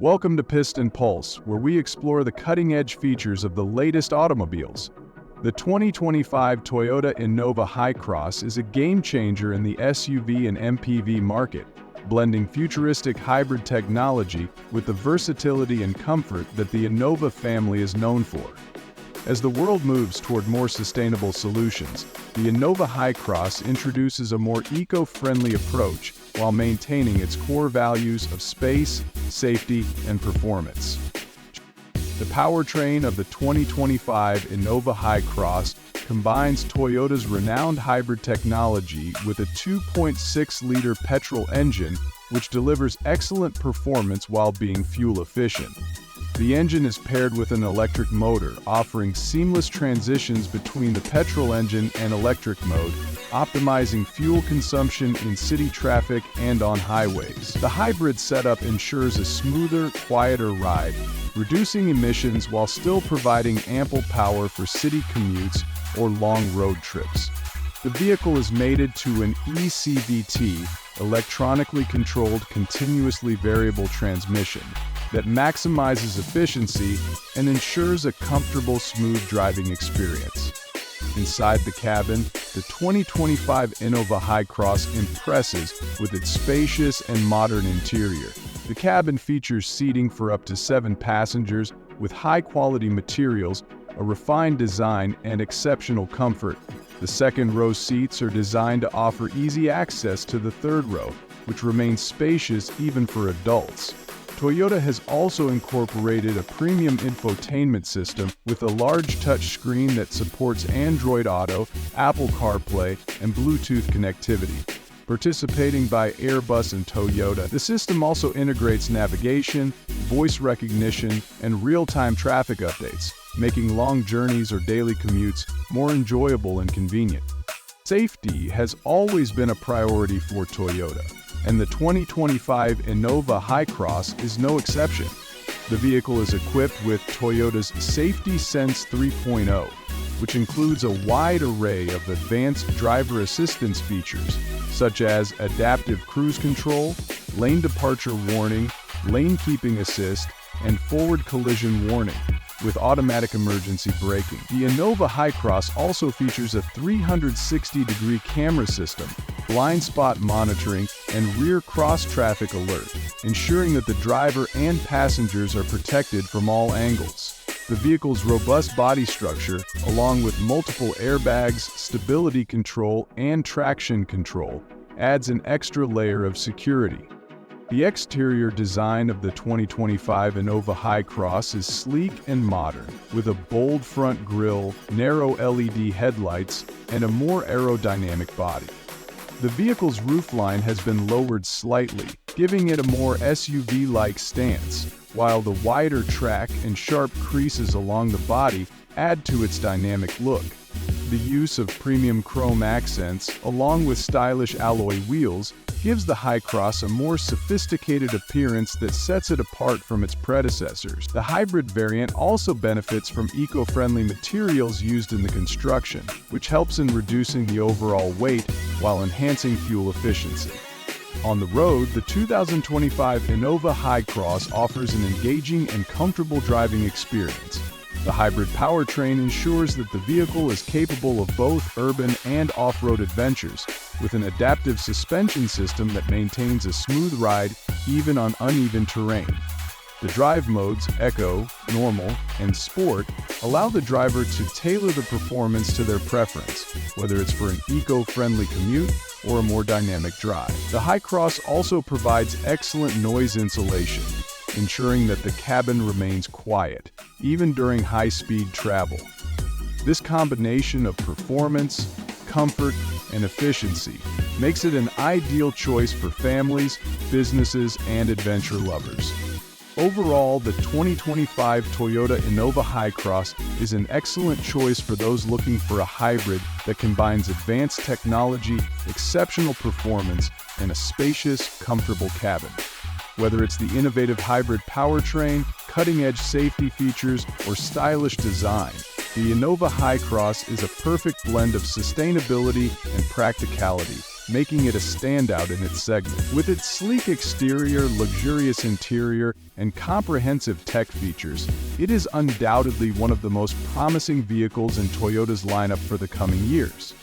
Welcome to Piston Pulse, where we explore the cutting-edge features of the latest automobiles. The 2025 Toyota Innova Hycross is a game-changer in the SUV and MPV market, blending futuristic hybrid technology with the versatility and comfort that the Innova family is known for. As the world moves toward more sustainable solutions, the Innova Hycross introduces a more eco-friendly approach while maintaining its core values of space, safety, and performance. The powertrain of the 2025 Innova Hycross combines Toyota's renowned hybrid technology with a 2.6-liter petrol engine, which delivers excellent performance while being fuel efficient. The engine is paired with an electric motor, offering seamless transitions between the petrol engine and electric mode, optimizing fuel consumption in city traffic and on highways. The hybrid setup ensures a smoother, quieter ride, reducing emissions while still providing ample power for city commutes or long road trips. The vehicle is mated to an eCVT, electronically controlled continuously variable transmission, that maximizes efficiency and ensures a comfortable, smooth driving experience. Inside the cabin, the 2025 Innova Hycross impresses with its spacious and modern interior. The cabin features seating for up to 7 passengers with high-quality materials, a refined design, and exceptional comfort. The second-row seats are designed to offer easy access to the third row, which remains spacious even for adults. Toyota has also incorporated a premium infotainment system with a large touchscreen that supports Android Auto, Apple CarPlay, and Bluetooth connectivity. Participating by Airbus and Toyota, the system also integrates navigation, voice recognition, and real-time traffic updates, making long journeys or daily commutes more enjoyable and convenient. Safety has always been a priority for Toyota, and the 2025 Innova Hycross is no exception. The vehicle is equipped with Toyota's Safety Sense 3.0, which includes a wide array of advanced driver assistance features, such as adaptive cruise control, lane departure warning, lane keeping assist, and forward collision warning, with automatic emergency braking. The Innova Hycross also features a 360-degree camera system, blind spot monitoring, and rear cross-traffic alert, ensuring that the driver and passengers are protected from all angles. The vehicle's robust body structure, along with multiple airbags, stability control, and traction control, adds an extra layer of security. The exterior design of the 2025 Innova Hycross is sleek and modern, with a bold front grille, narrow LED headlights, and a more aerodynamic body. The vehicle's roofline has been lowered slightly, giving it a more SUV-like stance, while the wider track and sharp creases along the body add to its dynamic look. The use of premium chrome accents, along with stylish alloy wheels, gives the Hycross a more sophisticated appearance that sets it apart from its predecessors. The hybrid variant also benefits from eco-friendly materials used in the construction, which helps in reducing the overall weight while enhancing fuel efficiency. On the road, the 2025 Innova Hycross offers an engaging and comfortable driving experience. The hybrid powertrain ensures that the vehicle is capable of both urban and off-road adventures, with an adaptive suspension system that maintains a smooth ride even on uneven terrain. The drive modes, Eco, Normal, and Sport, allow the driver to tailor the performance to their preference, whether it's for an eco-friendly commute or a more dynamic drive. The Hycross also provides excellent noise insulation, ensuring that the cabin remains quiet, even during high-speed travel. This combination of performance, comfort, and efficiency makes it an ideal choice for families, businesses, and adventure lovers. Overall, the 2025 Toyota Innova Hycross is an excellent choice for those looking for a hybrid that combines advanced technology, exceptional performance, and a spacious, comfortable cabin. Whether it's the innovative hybrid powertrain, cutting-edge safety features, or stylish design, the Innova Hycross is a perfect blend of sustainability and practicality, making it a standout in its segment. With its sleek exterior, luxurious interior, and comprehensive tech features, it is undoubtedly one of the most promising vehicles in Toyota's lineup for the coming years.